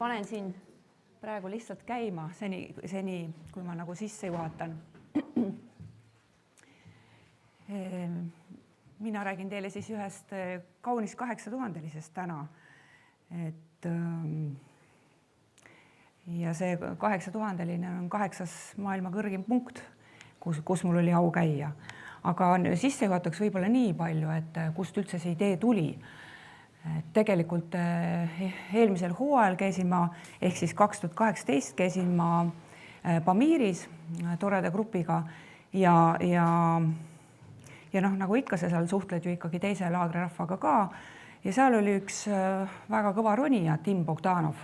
panen siin praegu lihtsalt käima seni kui ma nagu sisse juhatan. Mina räägin teile siis ühest kaunis 8000-lisest täna. Ja see 8000-line on 8. maailma kõrgim punkt, kus mul oli au käia. Aga sissejuhataks võib-olla nii palju, et kust üldse see idee tuli. Tegelikult eelmisel hooajal käisin ma, ehk siis 2018 käisin ma Pamiris toreda grupiga ja nagu ikka sa seal suhtled ju ikkagi teise laagrirahvaga ka ja seal oli üks väga kõva ronija, Tim Bogdanov,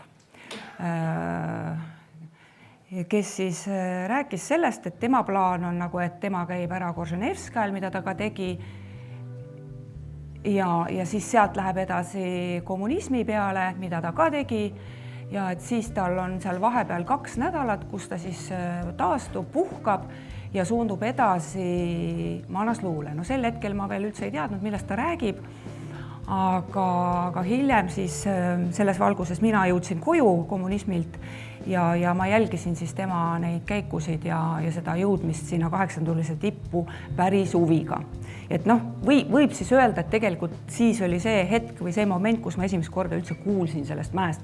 kes siis rääkis sellest, et tema plaan on nagu, et tema käib ära Korženevskajal, mida ta ka tegi ja siis sealt läheb edasi kommunismi peale, mida ta ka tegi ja et siis tal on seal vahepeal 2 nädalat, kus ta siis taastub, puhkab ja suundub edasi Manasluule. No sel hetkel ma veel üldse ei teadnud, millest ta räägib, aga hiljem siis selles valguses mina jõudsin koju kommunismilt ja ma jälgisin siis tema neid käikusid ja seda jõudmist sinna 8-tunnise tippu päris huviga. Et võib siis öelda, et tegelikult siis oli see hetk või see moment, kus ma esimest korda üldse kuulsin sellest mäest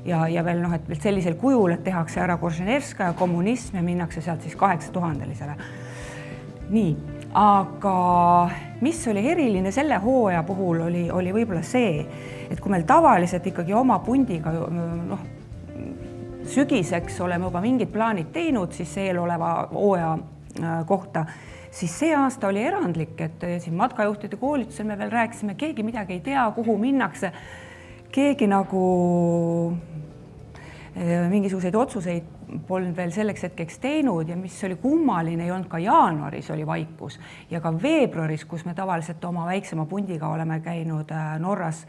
ja veel et veel sellisel kujul, et tehakse ära Korženevskaja kommunism ja minnakse sealt siis 8000-lisele. Nii, aga mis oli eriline selle hooaja puhul oli võib-olla see, et kui meil tavaliselt ikkagi oma pundiga sügiseks oleme juba mingid plaanid teinud siis eeloleva hooaja kohta, siis see aasta oli erandlik, et siin matkajuhtide koolitusel me veel rääkisime, keegi midagi ei tea, kuhu minnakse, keegi nagu mingisuguseid otsuseid polnud veel selleks hetkeks teinud ja mis oli kummaline, ei olnud ka jaanuaris oli vaikus ja ka veebruaris, kus me tavaliselt oma väiksema pundiga oleme käinud Norras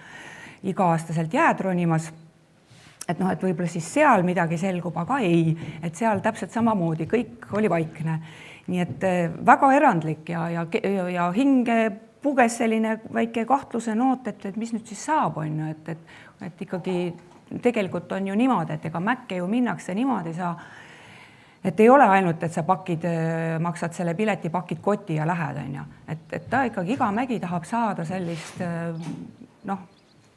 iga-aastaselt jääd ronimas, et võib-olla siis seal midagi selgub, aga ei, et seal täpselt samamoodi, kõik oli vaikne. Nii et väga erandlik ja hinge puges selline väike kahtluse noot, et mis nüüd siis saab, on ju, et ikkagi tegelikult on ju niimoodi, et ega mäkke ju minnakse niimoodi saa, et ei ole ainult, et sa maksad selle pileti, pakid koti ja lähed, on ju. Et ta ikkagi iga mägi tahab saada sellist,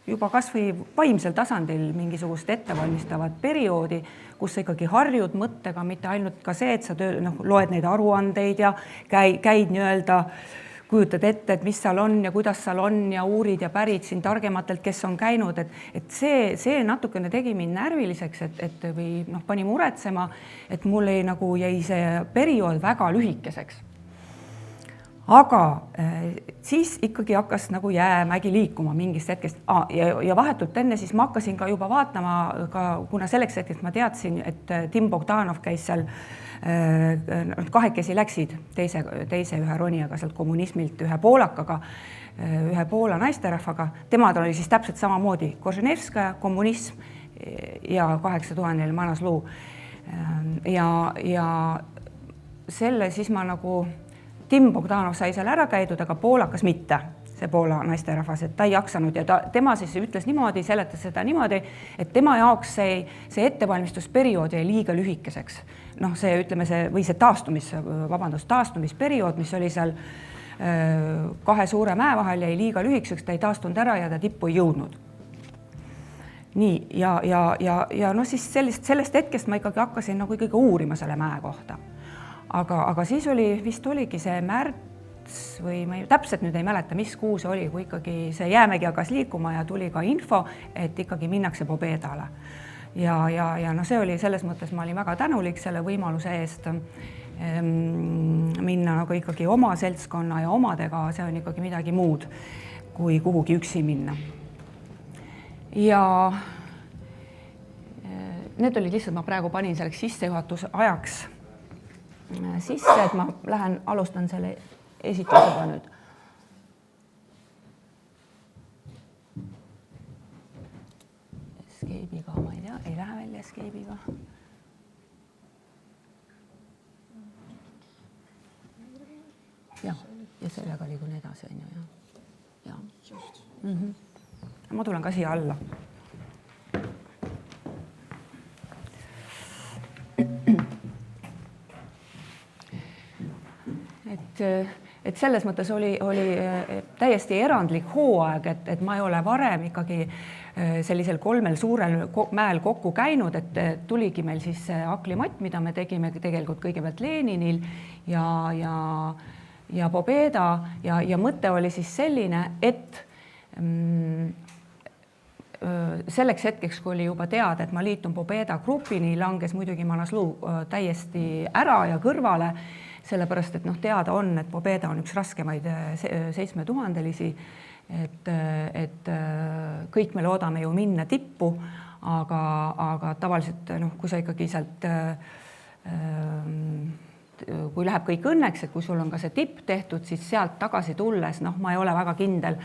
juba kas või vaimsel tasandil mingisugust ettevalmistavat perioodi, kus sa ikkagi harjud mõttega, mitte ainult ka see, et sa loed neid aruandeid ja käid nii-öelda, kujutad ette, et mis seal on ja kuidas seal on ja uurid ja pärid siin targematelt, kes on käinud, et see natukene tegi mind närviliseks, või pani muretsema, et mul jäi see periood väga lühikeseks. Aga siis ikkagi hakkas nagu jäämägi liikuma mingist hetkest ja vahetult enne siis ma hakkasin ka juba vaatama, kuna selleks hetkest ma teadsin, et Tim Bogdanov käis seal, kahekesi läksid teise ühe ronijaga sealt kommunismilt ühe poolakaga, ühe Poola naisterahvaga, tema oli siis täpselt samamoodi Korženevskaja, kommunism ja 8000 Manasluu ja selle siis ma nagu Tim Bogdanov sai seal ära käidud, aga poolakas mitte, see Poola naisterahvas, et ta ei jaksanud ja tema siis ütles niimoodi, seletas seda niimoodi, et tema jaoks see ettevalmistusperiood jäi liiga lühikeseks. See taastumisperiood, mis oli seal 2 suure mäe vahel, jäi liiga lühikeseks, ta ei taastunud ära ja ta tippu ei jõudnud. Nii, ja siis sellest hetkest ma ikkagi hakkasin ikkagi uurima selle mäe kohta. Aga siis vist oligi see märts või ma täpselt nüüd ei mäleta, mis kuu see oli, kui ikkagi see jäämägi hakkas liikuma ja tuli ka info, et ikkagi minnakse Pobedale. Ja see oli selles mõttes, ma olin väga tänulik selle võimaluse eest minna nagu ikkagi oma seltskonna ja omadega, see on ikkagi midagi muud, kui kuhugi üksi minna. Ja need olid lihtsalt, ma praegu panin selleks sissejuhatuse ajaks sisse, et ma alustan selle esitusega nüüd. Escape'iga, ma ei tea, ei lähe välja Escape'iga. Ja sellega liigun edasi, on ju. Ma tulen ka siia alla. et selles mõttes oli täiesti erandlik hooaeg, et ma ei ole varem ikkagi sellisel 3 suurel mäel kokku käinud, et tuligi meil siis see aklimatt, mida me tegime tegelikult kõigepealt Leninil ja Pobeda ja mõte oli siis selline, et selleks hetkeks, kui oli juba teada, et ma liitun Pobeda grupini, langes muidugi Manaslu täiesti ära ja kõrvale, sellepärast, et teada on, et Pobeda on üks raskemaid 7000-lisi, et kõik me loodame ju minna tippu, aga tavaliselt, kui sa ikkagi sealt, kui läheb kõik õnneks, et kui sul on ka see tipp tehtud, siis sealt tagasi tulles, ma ei ole väga kindel,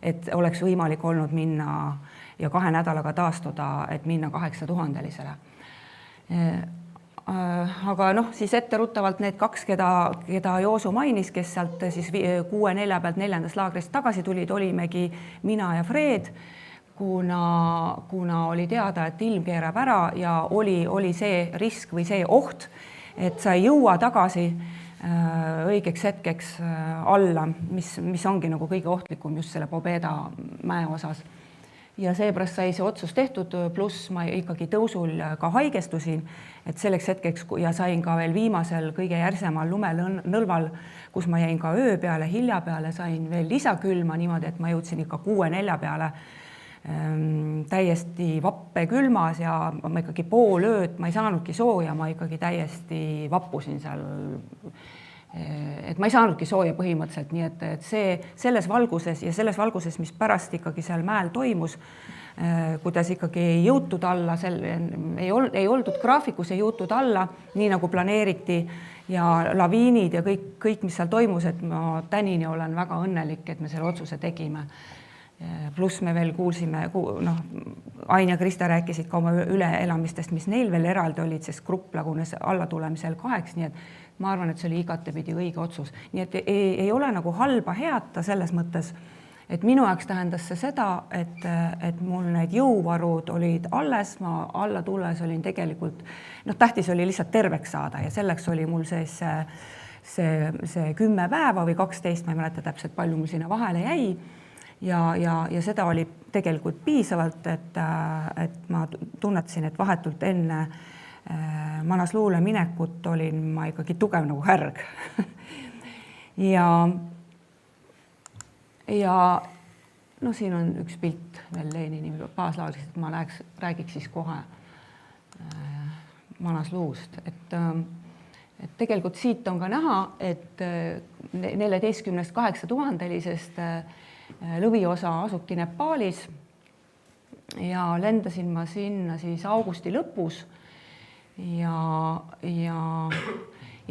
et oleks võimalik olnud minna ja 2 nädalaga taastuda, et minna 8000-lisele. Aga siis etteruttavalt need 2, keda Joosu mainis, kes sealt siis 6-4 pealt 4. laagrist tagasi tulid, olimegi mina ja Fred, kuna oli teada, et ilm keerab ära ja oli see risk või see oht, et sa ei jõua tagasi õigeks hetkeks alla, mis ongi nagu kõige ohtlikum just selle Pobeda mäe osas. Ja seepärast sai see otsus tehtud, pluss ma ikkagi tõusul ka haigestusin, et selleks hetkeks ja sain ka veel viimasel kõige järsemal lumenõlval, kus ma jäin ka öö peale, hilja peale, sain veel lisakülma niimoodi, et ma jõudsin ikka 6-4 peale täiesti vappe külmas ja ma ikkagi pool ööd, ma ei saanudki sooja, ma ikkagi täiesti vappusin seal. Et ma ei saanudki sooja põhimõtteliselt, nii et see selles valguses, mis pärast ikkagi seal mäel toimus, kuidas ikkagi ei jõutud alla, ei oldud graafikus, ei jõutud alla, nii nagu planeeriti ja laviinid ja kõik, mis seal toimus, et ma tänini olen väga õnnelik, et me selle otsuse tegime. Pluss me veel kuulsime, Ain ja Krista rääkisid ka oma üleelamistest, mis neil veel eraldi olid, sest grupp lagunes allatulemisel 2, nii et ma arvan, et see oli igatepidi õige otsus. Nii et ei ole nagu halba heata selles mõttes, et minu jaoks tähendas see seda, et mul need jõuvarud olid alles, ma alla tulles olin tegelikult, tähtis oli lihtsalt terveks saada ja selleks oli mul see 10 päeva või 12, ma ei mäleta täpselt palju mul sinna vahele jäi ja seda oli tegelikult piisavalt, et ma tunnetasin, et vahetult enne Manasluule minekut olin ma ikkagi tugev nagu härg. ja siin on üks pilt veel Lenini baaslaagrist, et ma räägiks siis kohe Manasluust, et tegelikult siit on ka näha, et 14-8000-lisest lõviosa asubki Nepaalis ja lendasin ma sinna siis augusti lõpus ja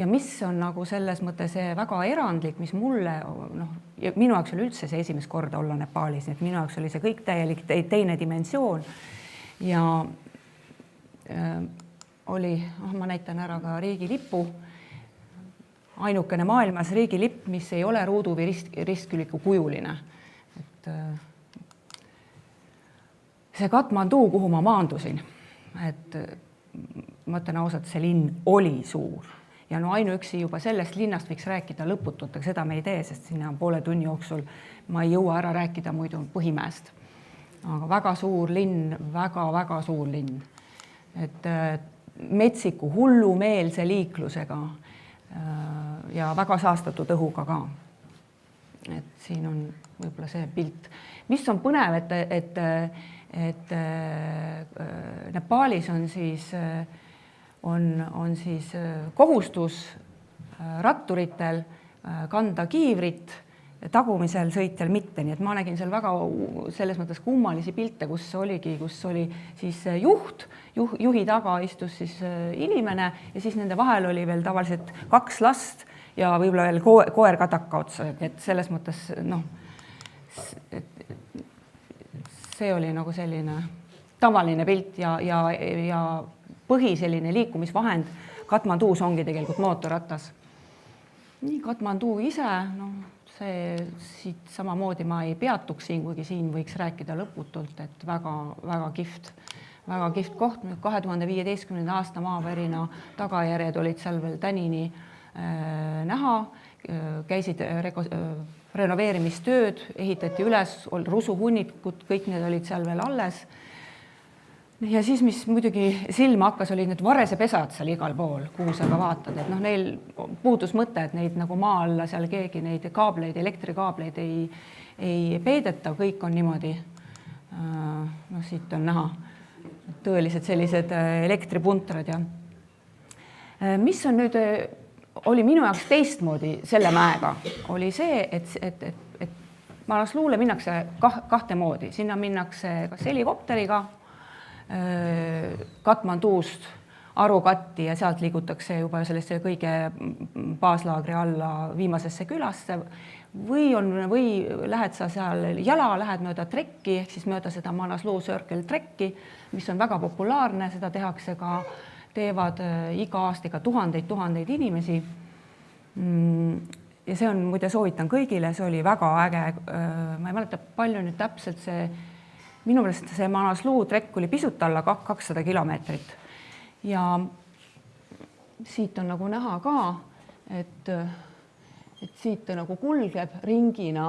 mis on nagu selles mõttes väga erandlik, mis mulle, minu jaoks oli üldse see esimest korda olla Nepaalis, et minu jaoks oli see kõik täielik teine dimensioon ja oli, ma näitan ära ka riigilipu, ainukene maailmas riigilipp, mis ei ole ruudu või ristküliku kujuline. Et see Katmandu, kuhu ma maandusin, et ma ütlen ausalt, see linn oli suur ja ainuüksi juba sellest linnast võiks rääkida lõputult, aga seda me ei tee, sest sinna poole tunni jooksul ma ei jõua ära rääkida muidu Põhimäest. Aga väga suur linn, väga suur linn. Et metsiku hullumeelse liiklusega ja väga saastatud õhuga ka. Et siin on võib-olla see pilt. Mis on põnev, et Nepaalis on siis kohustus ratturitel kanda kiivrit, tagumisel sõitjal mitte, nii et ma nägin seal väga selles mõttes kummalisi pilte, kus oli siis juhi taga istus siis inimene ja siis nende vahel oli veel tavaliselt 2 last ja võib-olla veel koer kataka otsa, et selles mõttes see oli nagu selline tavaline pilt ja põhi selline liikumisvahend Katmandus ongi tegelikult mootorratas. Nii Katmandu ise, see siit samamoodi ma ei peatuks siin, kuigi siin võiks rääkida lõputult, et väga kihvt koht. 2015. aasta maavärina tagajärjed olid seal veel tänini näha, käisid renoveerimistööd, ehitati üles, rusuhunnikud, kõik need olid seal veel alles. Ja siis, mis muidugi silma hakkas, olid need varesepesad seal igal pool, kuhu sa ka vaatad, et neil puudus mõte, et neid nagu maa alla seal keegi neid kaableid, elektrikaableid ei peedeta, kõik on niimoodi, siit on näha, tõelised sellised elektripuntrad ja mis on nüüd, oli minu jaoks teistmoodi selle mäega, oli see, et Manasluule minnakse kahte moodi, sinna minnakse kas helikopteriga, Katmanduust Arukatti ja sealt liigutakse juba sellesse kõige baaslaagri alla viimasesse külasse või lähed sa seal jala, lähed mööda trekki, ehk siis mööda seda Manasluu Circle trekki, mis on väga populaarne, seda teevad iga aastaga tuhandeid inimesi. Ja see on, muide soovitan kõigile, see oli väga äge, ma ei mäleta palju nüüd täpselt minu meelest see Manasluu trekk oli pisut alla 200 kilomeetrit ja siit on nagu näha ka, et siit nagu kulgeb ringina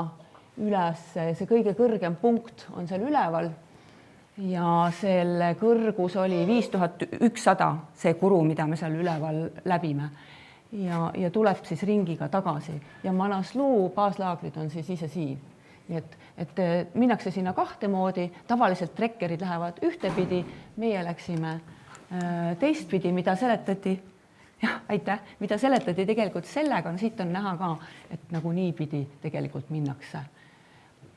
üles, see kõige kõrgem punkt on seal üleval ja selle kõrgus oli 5100, see kuru, mida me seal üleval läbime ja tuleb siis ringiga tagasi ja Manasluu baaslaagrid on siis ise siin. Nii et minnakse sinna kahte moodi, tavaliselt trekkerid lähevad ühtepidi, meie läksime teistpidi, mida seletati tegelikult sellega, siit on näha ka, et nagu niipidi tegelikult minnakse.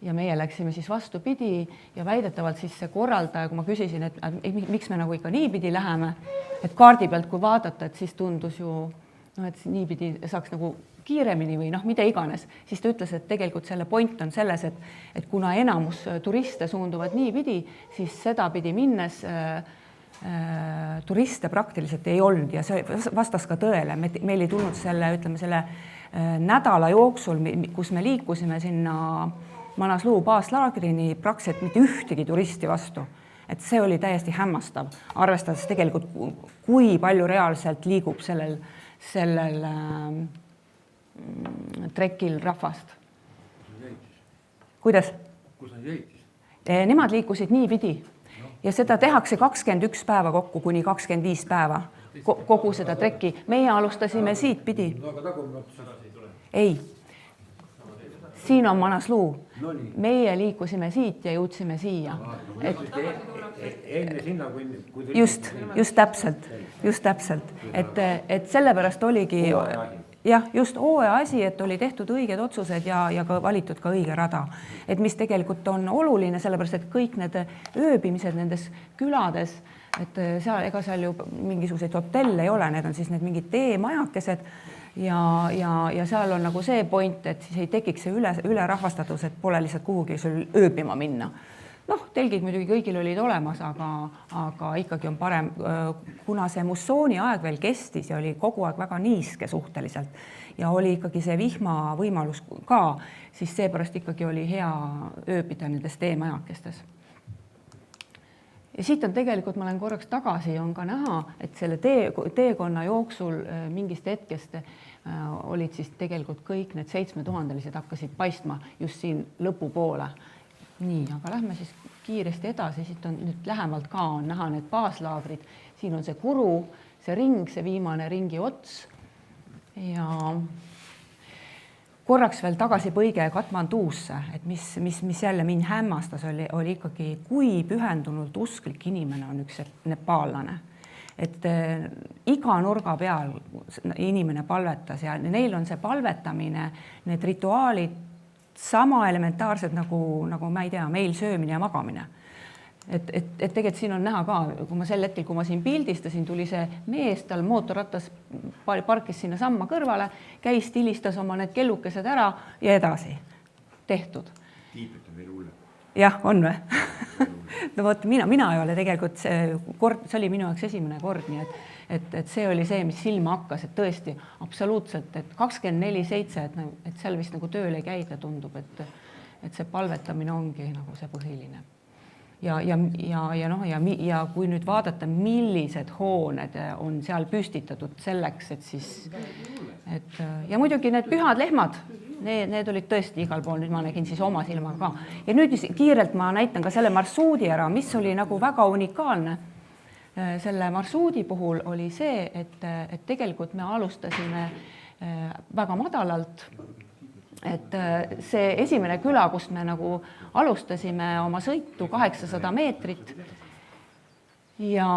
Ja meie läksime siis vastupidi ja väidetavalt siis see korraldaja, kui ma küsisin, et miks me nagu ikka niipidi läheme, et kaardi pealt, kui vaadata, et siis tundus ju, et niipidi saaks nagu kiiremini või mida iganes, siis ta ütles, et tegelikult selle point on selles, et kuna enamus turiste suunduvad niipidi, siis sedapidi minnes turiste praktiliselt ei olnud ja see vastas ka tõele. Meil ei tulnud selle nädala jooksul, kus me liikusime sinna Manasluu baaslaagrini praktiliselt mitte ühtegi turisti vastu. Et see oli täiesti hämmastav, arvestades tegelikult, kui palju reaalselt liigub sellel trekil rahvast. Kuidas? Kus nad jäid? Nemad liikusid niipidi ja seda tehakse 21 päeva kokku kuni 25 päeva kogu seda trekki. Meie alustasime siit pidi. Ei, siin on Manasluu. Meie liikusime siit ja jõudsime siia. Enne sinna, kui just täpselt. Et sellepärast oligi just hooaja asi, et oli tehtud õiged otsused ja ka valitud ka õige rada. Et mis tegelikult on oluline, sellepärast, et kõik need ööbimised nendes külades, et seal ju mingisuguseid hotelle ei ole, need on siis need mingid teemajakesed ja seal on nagu see point, et siis ei tekiks see ülerahvastatus, et pole lihtsalt kuhugi sul ööbima minna. Telgid muidugi kõigil olid olemas, aga ikkagi on parem, kuna see mussooni aeg veel kestis ja oli kogu aeg väga niiske suhteliselt ja oli ikkagi see vihma võimalus ka, siis seepärast ikkagi oli hea ööbida nendes teemajakestes. Ja siit on tegelikult, ma olen korraks tagasi, on ka näha, et selle teekonna jooksul mingist hetkest olid siis tegelikult kõik need 7000-lised hakkasid paistma just siin lõpupoole. Nii, aga lähme siis kiiresti edasi, siit on nüüd lähemalt ka on näha need baaslaagrid, siin on see kuru, see ring, see viimane ringi ots ja korraks veel tagasi põige Katmanduusse, et mis jälle mind hämmastas, oli ikkagi, kui pühendunult usklik inimene on üks nepaallane. Et iga nurga peal inimene palvetas ja neil on see palvetamine, need rituaalid sama elementaarsed nagu ma ei tea, meil söömine ja magamine. Et tegelikult siin on näha ka, kui ma siin pildistasin, tuli see mees, tal mootorrattas parkis sinna samma kõrvale, käis, stilistas oma need kellukesed ära ja edasi. Tehtud. Tiibet on veel hulle. Jah, on või? No võt, mina ei ole tegelikult, see oli minu jaoks esimene kord, nii et see oli see, mis silma hakkas, et tõesti absoluutselt, et 24/7, et seal vist nagu tööl ei käida, tundub, et see palvetamine ongi nagu see põhiline. ja kui nüüd vaadata, millised hooned on seal püstitatud selleks, et siis, ja muidugi need pühad lehmad, need olid tõesti igal pool, nüüd ma nägin siis oma silmaga ka. Ja nüüd kiirelt ma näitan ka selle marsruudi ära, mis oli nagu väga unikaalne. Selle marsruudi puhul oli see, et tegelikult me alustasime väga madalalt, et see esimene küla, kust me nagu alustasime oma sõitu 800 meetrit ja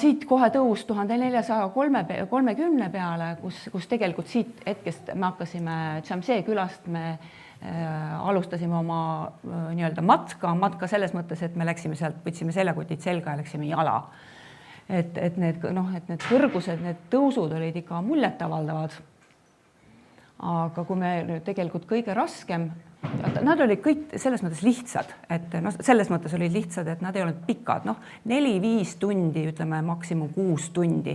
siit kohe tõus 1430 peale, kus tegelikult siit hetkest me hakkasime Tšamsee külast, me alustasime oma nii-öelda matka selles mõttes, et me läksime sealt, võtsime seljakotid selga ja läksime jala. Et need kõrgused, need tõusud olid ikka muljetavaldavad. Aga kui me tegelikult kõige raskem, nad olid kõik selles mõttes lihtsad, et selles mõttes olid lihtsad, et nad ei olnud pikad, 4-5 tundi, ütleme maksimum 6 tundi.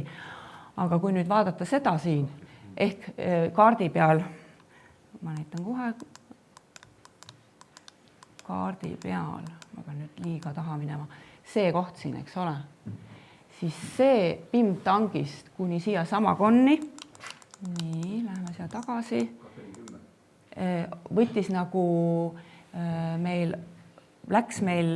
Aga kui nüüd vaadata seda siin, ehk kaardi peal, ma näitan kohe, kaardi peal, ma pean nüüd liiga taha minema, see koht siin, eks ole, siis see Pimtangist kuni siia sama konni, nii, läheme siia tagasi, võttis nagu läks meil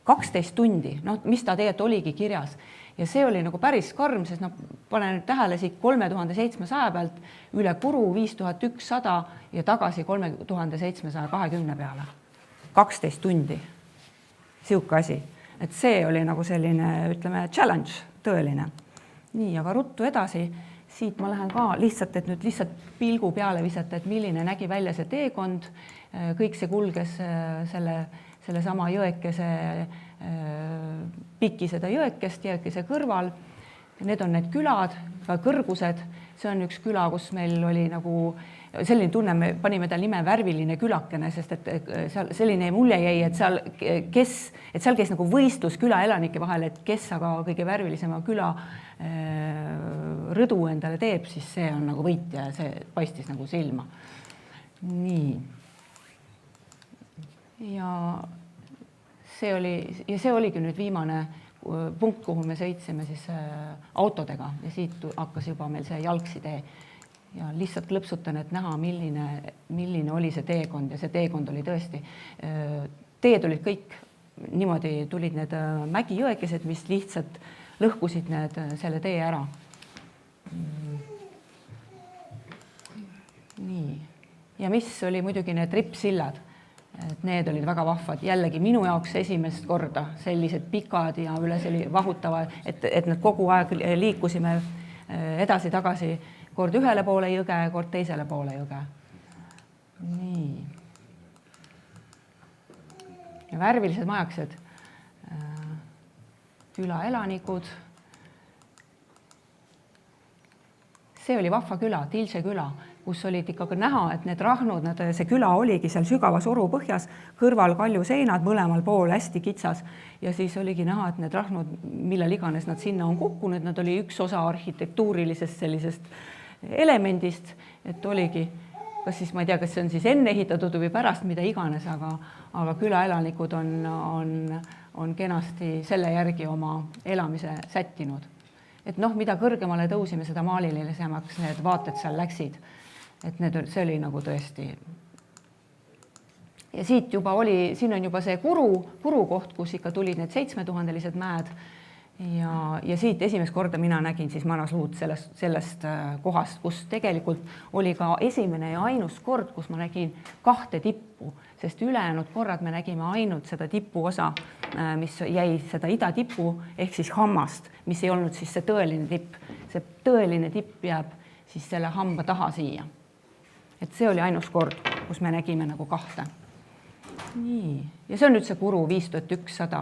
12 tundi, mis ta tegelikult oligi kirjas. Ja see oli nagu päris karm, sest pane nüüd tähele siit 3700 pealt üle Kuru 5100 ja tagasi 3720 peale. 12 tundi, sihuke asi. Et see oli nagu selline, ütleme, challenge, tõeline. Nii, aga ruttu edasi, siit ma lähen ka lihtsalt, et nüüd lihtsalt pilgu peale visata, et milline nägi välja see teekond, kõik see kulges selle sama jõekese, piki seda jõekese kõrval. Need on need külad, ka kõrgused, see on üks küla, kus meil oli nagu selline tunne, me panime ta nime värviline külakene, sest et seal selline mulje jäi, et seal käis nagu võistlus küla elanike vahel, et kes aga kõige värvilisema küla rõdu endale teeb, siis see on nagu võitja ja see paistis nagu silma. Nii. Ja see oligi nüüd viimane punkt, kuhu me sõitsime siis autodega ja siit hakkas juba meil see jalgsitee. Ja lihtsalt lõpsutan, et näha, milline oli see teekond ja see teekond oli tõesti. Teed olid kõik, niimoodi tulid need mägijõekesed, mis lihtsalt lõhkusid selle tee ära. Nii. Ja mis oli muidugi need rippsillad, et need olid väga vahvad. Jällegi minu jaoks esimest korda sellised pikad ja üle vahutava, et nad kogu aeg liikusime edasi-tagasi kord ühele poole jõge, kord teisele poole jõge. Nii. Ja värvilised majaksed, külaelanikud. See oli vahva küla, Tilse küla, kus olid ikkagi näha, et need rahnud, see küla oligi seal sügavas oru põhjas, kõrval kalju seinad, mõlemal pool hästi kitsas. Ja siis oligi näha, et need rahnud, millal iganes nad sinna on kukkunud, nad oli üks osa arhitektuurilisest sellisest elemendist, et oligi, kas siis ma ei tea, kas see on siis enne ehitatud või pärast, mida iganes, aga külaelanikud on kenasti selle järgi oma elamise sättinud. Et mida kõrgemale tõusime, seda maalilisemaks need vaated seal läksid. Et see oli nagu tõesti. Ja siit juba oli, siin on juba see Kuru koht, kus ikka tulid need 7000-lised mäed. Ja siit esimest korda mina nägin siis Manasluut sellest kohast, kus tegelikult oli ka esimene ja ainus kord, kus ma nägin 2 tippu, sest ülejäänud korrad me nägime ainult seda tipu osa, mis jäi seda idatipu ehk siis hammast, mis ei olnud siis see tõeline tipp. See tõeline tipp jääb siis selle hamba taha siia. Et see oli ainus kord, kus me nägime nagu 2. Nii. Ja see on nüüd see Kuru 5100.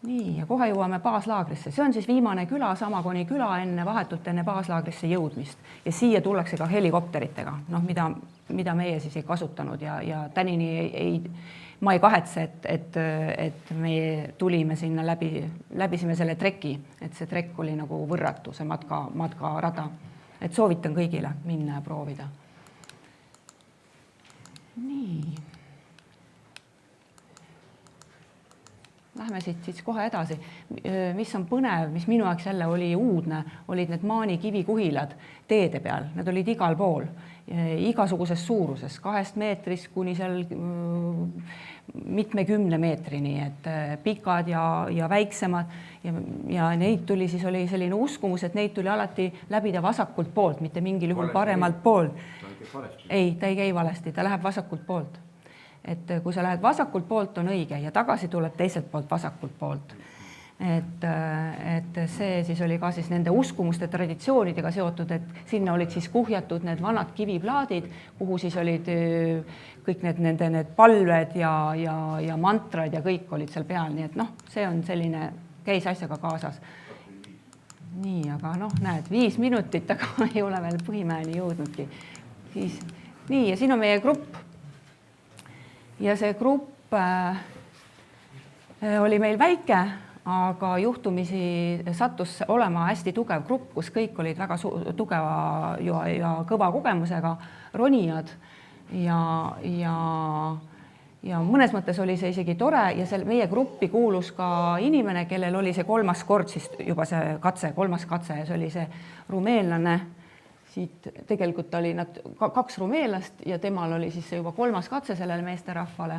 Nii, ja kohe jõuame baaslaagrisse. See on siis viimane küla, Samakoni küla vahetult enne baaslaagrisse jõudmist. Ja siia tullakse ka helikopteritega, mida meie siis ei kasutanud ja tänini ma ei kahetse, et me tulime sinna läbisime selle treki, et see trekk oli nagu võrratu, see matkarada. Et soovitan kõigile minna ja proovida. nii. Lähme siit kohe edasi. Mis on põnev, mis minu jaoks jälle oli uudne, olid need maani kivikuhilad teede peal. Need olid igal pool, igasuguses suuruses, 2 meetrist kuni seal mitmekümne meetrini, et pikad ja väiksemad ja neid tuli, siis oli selline uskumus, et neid tuli alati läbida vasakult poolt, mitte mingil juhul paremalt poolt. Ei, ta ei käi valesti, ta läheb vasakult poolt. Et kui sa lähed vasakult poolt, on õige ja tagasi tuleb teiselt poolt vasakult poolt. Et see siis oli ka siis nende uskumuste traditsioonidega seotud, et sinna olid siis kuhjatud need vanad kiviplaadid, kuhu siis olid kõik need palved ja mantrad ja kõik olid seal peal, nii et see on selline, käis asjaga kaasas. Nii, aga näed, 5 minutit, aga ei ole veel Põhimäeni jõudnudki. Nii, ja siin on meie grupp. Ja see grupp oli meil väike, aga juhtumisi sattus olema hästi tugev grupp, kus kõik olid väga tugeva ja kõva kogemusega ronijad ja mõnes mõttes oli see isegi tore ja meie gruppi kuulus ka inimene, kellel oli see 3. kord siis juba see katse, 3. katse ja see oli see rumeenlane. Siit tegelikult oli nad 2 rumeenlast ja temal oli siis juba 3. katse sellele meesterahvale.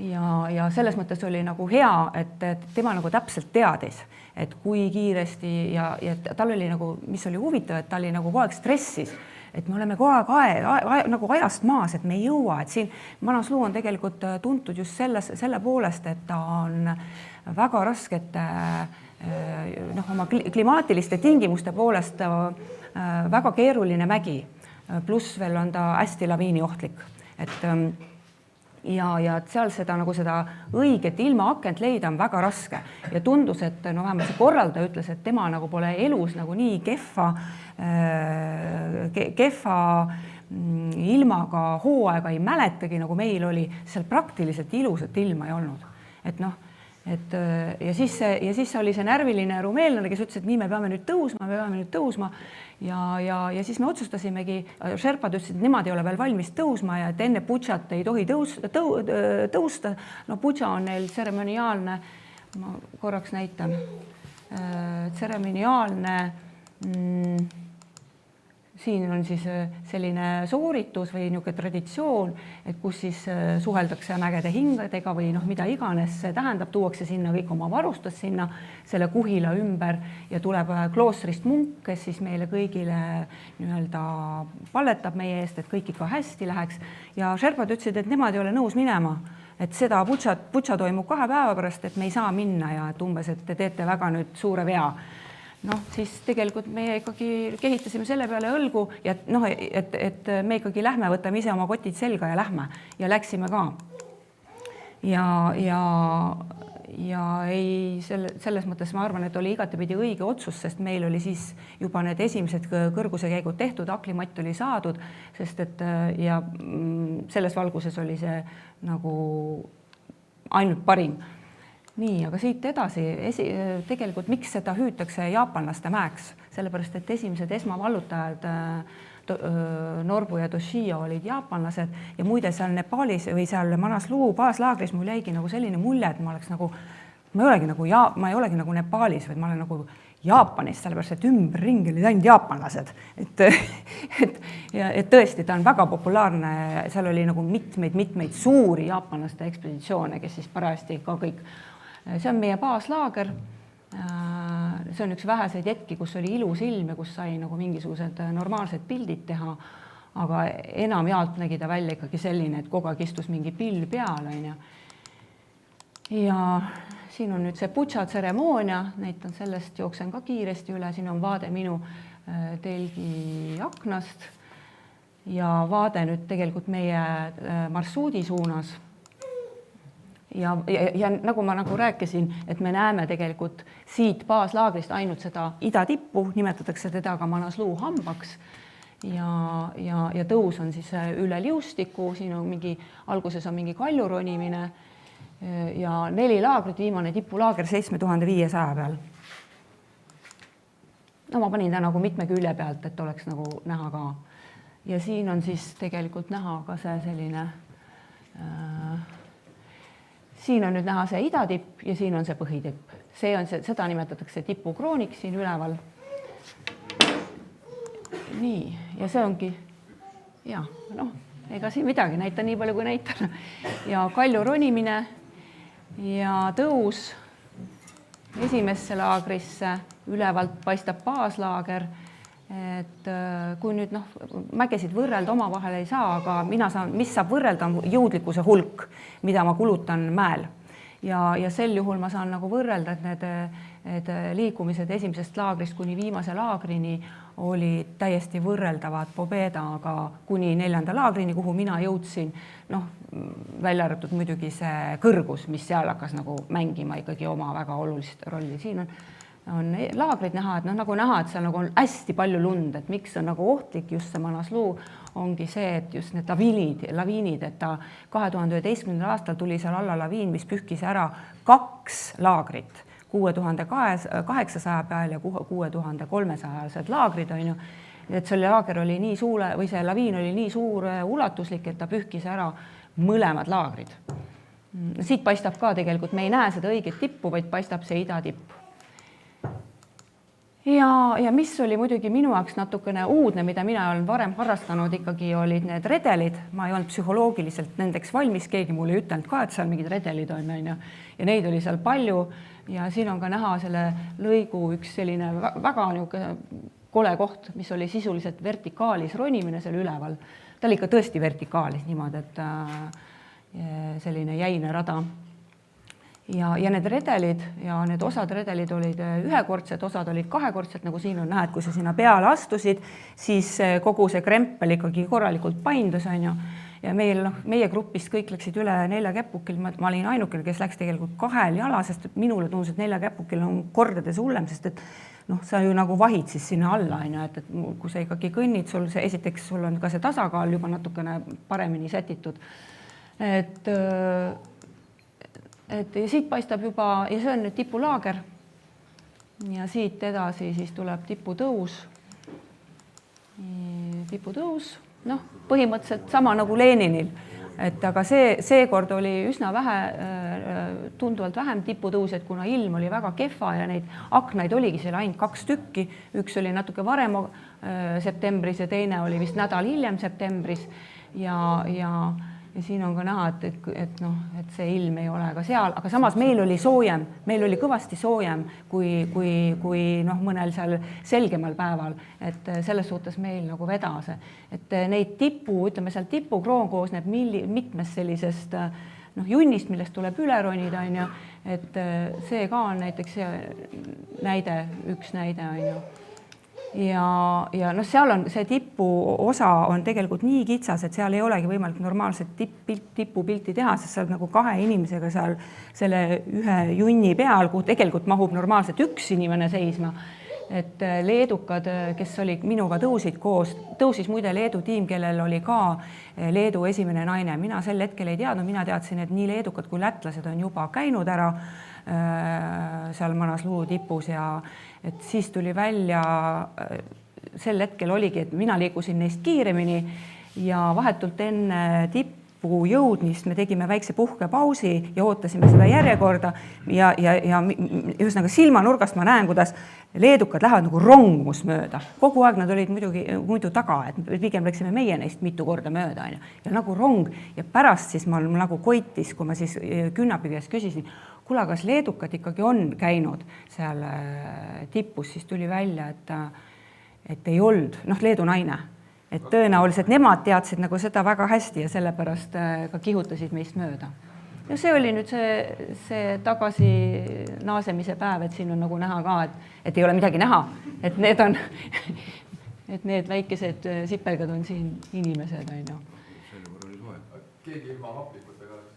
Ja selles mõttes oli nagu hea, et tema nagu täpselt teadis, et kui kiiresti ja tal oli nagu, mis oli huvitav, et ta oli nagu kogu aeg stressis, et me oleme kogu aeg nagu ajast maas, et me ei jõua, et siin Manaslu on tegelikult tuntud just selle poolest, et ta on väga raskete oma klimaatiliste tingimuste poolest väga keeruline mägi, pluss veel on ta hästi laviiniohtlik, et ja seal seda õiget ilmaakent leida on väga raske ja tundus, et vähemalt see korraldaja ütles, et tema nagu pole elus nagu nii kehva ilmaga hooaega ei mäletagi, nagu meil oli, seal praktiliselt ilusat ilma ei olnud, et ja siis oli see närviline rumeenlane, kes ütles, et nii me peame nüüd tõusma ja siis me otsustasimegi, Sherpad ütlesid, et nemad ei ole veel valmis tõusma ja et enne Butšat ei tohi tõusta. Butša on neil tseremoniaalne, ma korraks näitan, tseremoniaalne, siin on siis selline sooritus või niisugune traditsioon, et kus siis suheldakse mägede hingadega või mida iganes see tähendab, tuuakse sinna kõik oma varustus sinna selle kuhila ümber ja tuleb kloostrist munk, kes siis meile kõigile nii-öelda palletab meie eest, et kõik ikka hästi läheks ja Sherpad ütlesid, et nemad ei ole nõus minema, et seda Butša toimub 2 päeva pärast, et me ei saa minna ja et umbes, et te teete väga nüüd suure vea. Siis tegelikult meie ikkagi kehitasime selle peale õlgu ja et me ikkagi lähme, võtame ise oma kotid selga ja lähme ja läksime ka. Ja ei, selles mõttes ma arvan, et oli igatepidi õige otsus, sest meil oli siis juba need esimesed kõrguse käigud tehtud, aklimatt oli saadud, sest et ja selles valguses oli see nagu ainult parim. Nii, aga siit edasi, tegelikult miks seda hüütakse jaapanlaste mäeks, sellepärast, et esimesed esmavallutajad Norbu ja Toshio olid jaapanlased ja muide seal Nepaalis või seal Manaslu baaslaagris mul jäigi nagu selline mulje, et ma ei olegi nagu Nepaalis, vaid ma olen nagu Jaapanis, sellepärast, et ümberringi olid ainult jaapanlased. Et tõesti, ta on väga populaarne, seal oli nagu mitmeid suuri jaapanlaste ekspeditsioone, kes siis parajasti ka kõik. See on meie baaslaager, see on üks väheseid hetki, kus oli ilus ilm ja kus sai nagu mingisugused normaalsed pildid teha, aga enamjaolt nägi ta välja ikkagi selline, et kogu aeg istus mingi pill peal. Ja siin on nüüd see Butša tseremoonia, näitan sellest, jooksen ka kiiresti üle, siin on vaade minu telgi aknast ja vaade nüüd tegelikult meie marsruudi suunas. Ja nagu ma rääkisin, et me näeme tegelikult siit baaslaagrist ainult seda idatippu, nimetatakse teda ka Manaslu hambaks ja tõus on siis üle liustiku, siin on alguses on mingi kaljuronimine ja 4 laagrit, viimane tipulaager 7500 peal. Ma panin ta nagu mitme külje pealt, et oleks nagu näha ka. ja siin on siis tegelikult näha ka see selline, siin on nüüd näha see idatipp ja siin on see põhitipp. See on see, seda nimetatakse tipukrooniks siin üleval. Nii, ja see ongi, ja noh, ega siin midagi, näitan nii palju, kui näitan. Ja kalju ronimine ja tõus esimesse laagrisse, ülevalt paistab baaslaager, et kui nüüd mägesid võrrelda omavahel ei saa, aga mina saan, mis saab võrrelda, on jõudlikkuse hulk, mida ma kulutan mäel. Ja sel juhul ma saan nagu võrrelda, et need liikumised esimesest laagrist kuni viimase laagrini olid täiesti võrreldavad Pobedaga kuni 4. laagrini, kuhu mina jõudsin, välja arvatud muidugi see kõrgus, mis seal hakkas nagu mängima ikkagi oma väga olulist rolli. Siin on laagrid näha, et nagu näha, et seal nagu on hästi palju lund, et miks on nagu ohtlik just see Manaslu, ongi see, et just need laviinid, et ta 2011. aastal tuli seal alla laviin, mis pühkis ära 2 laagrit, 6800 peal ja 6300 laagrid on ju, et see laager oli nii suure või see laviin oli nii suur ulatuslik, et ta pühkis ära mõlemad laagrid. Siit paistab ka tegelikult, me ei näe seda õiget tippu, vaid paistab see idatipp. Ja mis oli muidugi minu jaoks natukene uudne, mida mina olen varem harrastanud, ikkagi olid need redelid. Ma ei olnud psühholoogiliselt nendeks valmis, keegi mulle ei ütelnud ka, et seal mingid redelid on ja neid oli seal palju. Ja siin on ka näha selle lõigu üks selline väga kole koht, mis oli sisuliselt vertikaalis ronimine seal üleval. Ta oli ikka tõesti vertikaalis niimoodi, et selline jäine rada. Ja need redelid ja need osad redelid olid ühekordsed, osad olid kahekordsed, nagu siin on näha, et kui sa sinna peale astusid, siis kogu see krempel ikkagi korralikult paindus on ju. Ja meie grupist kõik läksid üle 4 käpukil, ma olin ainukene, kes läks tegelikult 2 jala, sest minule tundus, et 4 käpukil on kordades hullem, sest et sa ju nagu vahid siis sinna alla, et kui sa ikkagi kõnnid, esiteks sul on ka see tasakaal juba natukene paremini sätitud. Et siit paistab juba, ja see on nüüd tipulaager ja siit edasi siis tuleb tiputõus. Põhimõtteliselt sama nagu Leninil, et aga seekord oli üsna vähe, tunduvalt vähem tiputõused, kuna ilm oli väga kehva ja neid aknaid oligi seal ainult 2 tükki. Üks oli natuke varem septembris ja teine oli vist nädal hiljem septembris ja siin on ka näha, et see ilm ei ole ka seal, aga samas meil oli soojem, meil oli kõvasti soojem kui mõnel seal selgemal päeval, et selles suhtes meil nagu vedas, et neid ütleme seal tipukroon koosneb mitmest sellisest junnist, millest tuleb üle ronida, on ju, et see ka on näiteks üks näide, on ju. Ja seal on see tipu osa on tegelikult nii kitsas, et seal ei olegi võimalik normaalset tipupilti teha, sest sa oled nagu 2 inimesega seal selle ühe junni peal, kuhu tegelikult mahub normaalselt 1 inimene seisma. Et leedukad, kes olid minuga tõusis muide Leedu tiim, kellel oli ka Leedu esimene naine. Mina sel hetkel ei teadnud, mina teadsin, et nii leedukad kui lätlased on juba käinud ära seal Manaslu tipus ja et siis tuli välja, sel hetkel oligi, et mina liigusin neist kiiremini ja vahetult enne tippu jõudmist me tegime väikse puhkepausi ja ootasime seda järjekorda ja ühesõnaga silmanurgast ma näen, kuidas leedukad lähevad nagu rongus mööda. Kogu aeg nad olid muidu taga, et pigem läksime meie neist mitu korda mööda ja nagu rong ja pärast siis ma nagu koitis, kui ma siis Künnapi käest küsisin, kuule, kas leedukad ikkagi on käinud seal tipus, siis tuli välja, et ei olnud, Leedu naine. Et tõenäoliselt nemad teadsid nagu seda väga hästi ja sellepärast ka kihutasid meist mööda. Ja see oli nüüd see tagasi naasemise päev, et siin on nagu näha ka, et ei ole midagi näha, et need on, et need väikesed sipelgad on siin inimesed, on ju. Keegi ilma haplikutega oleks?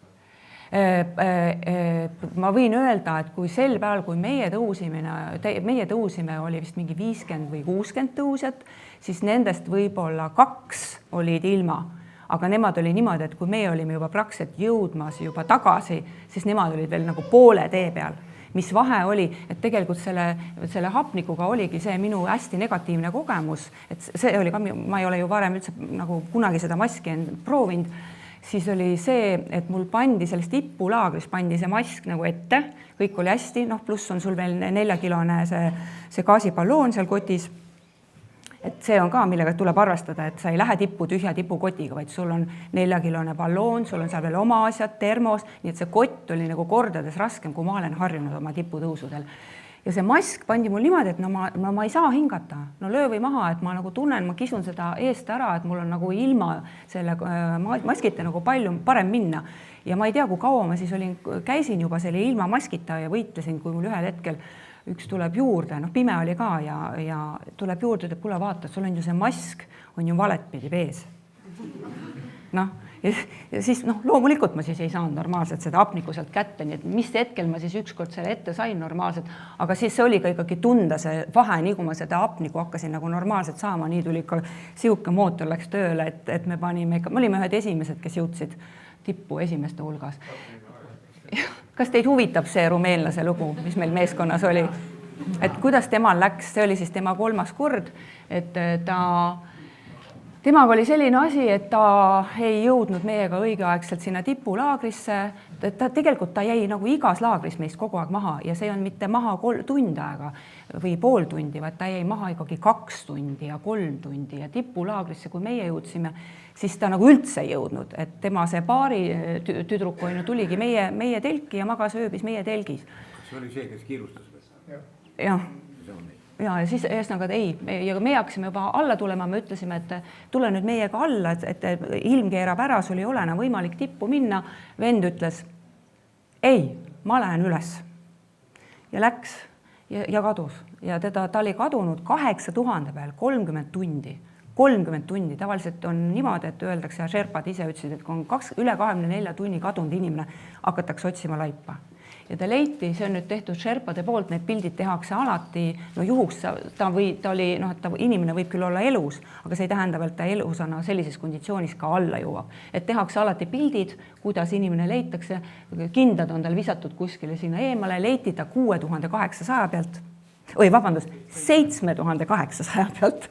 Ma võin öelda, et kui sel päeval, kui meie tõusime, oli vist mingi 50 või 60 tõusjat, siis nendest võib-olla 2 olid ilma. Aga nemad oli niimoodi, et kui meie olime juba praktiliselt jõudmas juba tagasi, siis nemad olid veel nagu poole tee peal. mis vahe oli, et tegelikult selle hapnikuga oligi see minu hästi negatiivne kogemus, et see oli ka, ma ei ole ju varem üldse nagu kunagi seda maski proovinud, siis oli see, et mul pandi selles tipulaagris pandi see mask nagu ette, kõik oli hästi, pluss on sul veel 4-kilone see gaasipalloon seal kotis. Et see on ka, millega tuleb arvestada, et sa ei lähe tühja tipukotiga, vaid sul on 4-kilone balloon, sul on seal veel oma asjad, termos, nii et see kott oli nagu kordades raskem, kui ma olen harjunud oma tiputõusudel. Ja see mask pandi mul niimoodi, et ma ei saa hingata. No löö või maha, et ma nagu tunnen, ma kisun seda eest ära, et mul on nagu ilma selle maskita nagu palju parem minna. Ja ma ei tea, kui kaua ma siis käisin juba selle ilma maskita ja võitlesin, kui mul ühel hetkel üks tuleb juurde, pime oli ka ja tuleb juurde, et kuule vaata, sul on ju see mask, on ju valet pidi pees. Ja siis loomulikult ma siis ei saanud normaalselt seda hapniku sealt kätte, nii et mis hetkel ma siis ükskord selle ette sain normaalselt, aga siis see oli ka ikkagi tunda see vahe, nii kui ma seda hapniku hakkasin nagu normaalselt saama, nii tuli ka siuke mootor läks tööle, et me olime ühed esimesed, kes jõudsid tippu esimeste hulgas. Kas teid huvitab see rumeenlase lugu, mis meil meeskonnas oli? Et kuidas temal läks, see oli siis tema 3. kord, et temaga oli selline asi, et ta ei jõudnud meiega õigeaegselt sinna tipulaagrisse, tegelikult ta jäi nagu igas laagris meist kogu aeg maha ja see on mitte maha tund aega või pool tundi, vaid ta jäi maha ikkagi 2 tundi ja 3 tundi ja tipulaagrisse, kui meie jõudsime, siis ta nagu üldse ei jõudnud, et tema see paari tüdruku tuligi meie telki ja magas ööbis meie telgis. See oli see, kes kiirustas või? Jah. Ja siis ühesõnaga ei, ja me hakkasime juba alla tulema, me ütlesime, et tule nüüd meiega alla, et ilm keerab ära, sul ei ole enam võimalik tippu minna. Vend ütles, ei, ma lähen üles. Ja läks ja kadus. Ja ta oli kadunud 8000 peal 30 tundi. 30 tundi, tavaliselt on niimoodi, et öeldakse ja Sherpad ise ütlesid, et kui on üle 24 tunni kadunud inimene, hakatakse otsima laipa. Ja ta leiti, see on nüüd tehtud Sherpade poolt, need pildid tehakse alati, juhuks inimene võib küll olla elus, aga see ei tähenda veel, et ta elusana sellises konditsioonis ka alla jõuab. Et tehakse alati pildid, kuidas inimene leitakse, kindad on tal visatud kuskile sinna eemale, leiti ta 6800 pealt, 7800 pealt.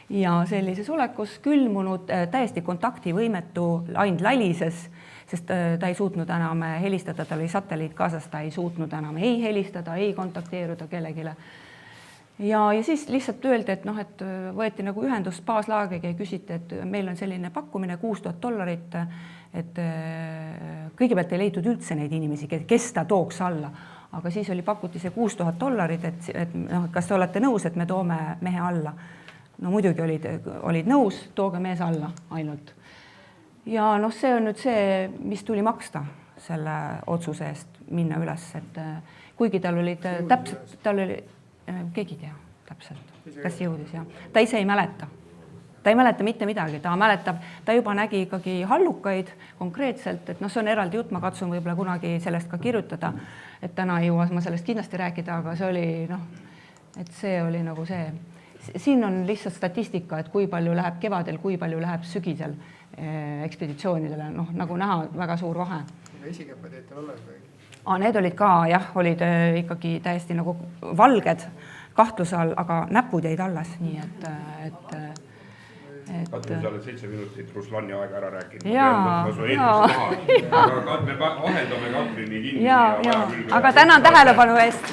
Ja sellises olekus külmunud, täiesti kontaktivõimetu, ainult lalises, sest ta ei suutnud enam helistada, ta oli satelliit kaasas, ta ei suutnud enam ei helistada, ei kontakteeruda kellegile. Ja siis lihtsalt öeldi, et võeti nagu ühendust baaslaagriga ja küsiti, et meil on selline pakkumine $6000, et kõigepealt ei leitud üldse neid inimesi, kes ta tooks alla, aga siis pakuti see $6000, et kas te olete nõus, et me toome mehe alla. No muidugi olid nõus, tooge mees alla ainult. Ja see on nüüd see, mis tuli maksta selle otsuse eest minna üles, et kuigi tal olid täpselt, keegi tea täpselt, kas jõudis, jah. Ta ise ei mäleta. Ta ei mäleta mitte midagi, ta mäletab, ta juba nägi ikkagi hallukaid konkreetselt, et see on eraldi jutt, ma katsun võib-olla kunagi sellest ka kirjutada, et täna ei jõua ma sellest kindlasti rääkida, aga see oli, et see oli nagu see. Siin on lihtsalt statistika, et kui palju läheb kevadel, kui palju läheb sügisel ekspeditsioonidele, nagu näha väga suur vahe. Esikäpad jäid teil alles või? Need olid ka, jah, olid ikkagi täiesti nagu valged kahtluse all, aga näpud jäid alles, nii et Katrin, sa oled 7 minutit Ruslani aega ära rääkinud. Jaa. Aga me vahendame Katrini kinni. Aga tänan tähelepanu eest.